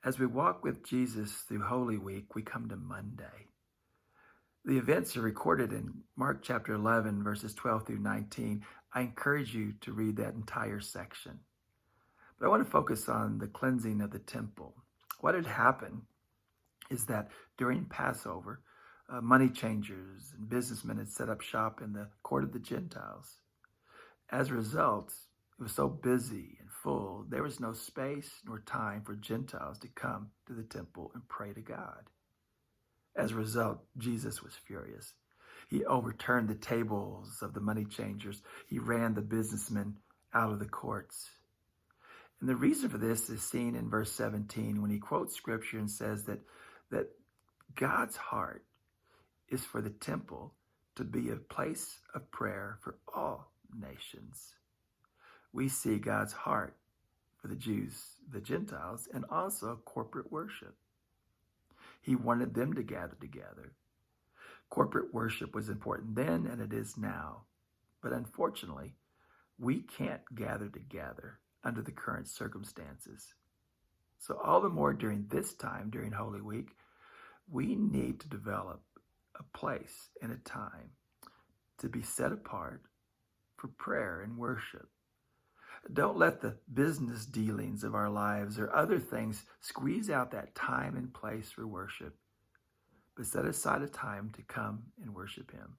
As we walk with Jesus through Holy Week, we come to Monday. The events are recorded in Mark chapter 11, verses 12 through 19. I encourage you to read that entire section. But I want to focus on the cleansing of the temple. What had happened is that during Passover, money changers and businessmen had set up shop in the court of the Gentiles. As a result, it was so busy and full, there was no space nor time for Gentiles to come to the temple and pray to God. As a result, Jesus was furious. He overturned the tables of the money changers. He ran the businessmen out of the courts. And the reason for this is seen in verse 17 when he quotes scripture and says that God's heart is for the temple to be a place of prayer for all nations. We see God's heart for the Jews, the Gentiles, and also corporate worship. He wanted them to gather together. Corporate worship was important then, and it is now. But unfortunately, we can't gather together under the current circumstances. So all the more during this time, during Holy Week, we need to develop a place and a time to be set apart for prayer and worship. Don't let the business dealings of our lives or other things squeeze out that time and place for worship, but set aside a time to come and worship Him.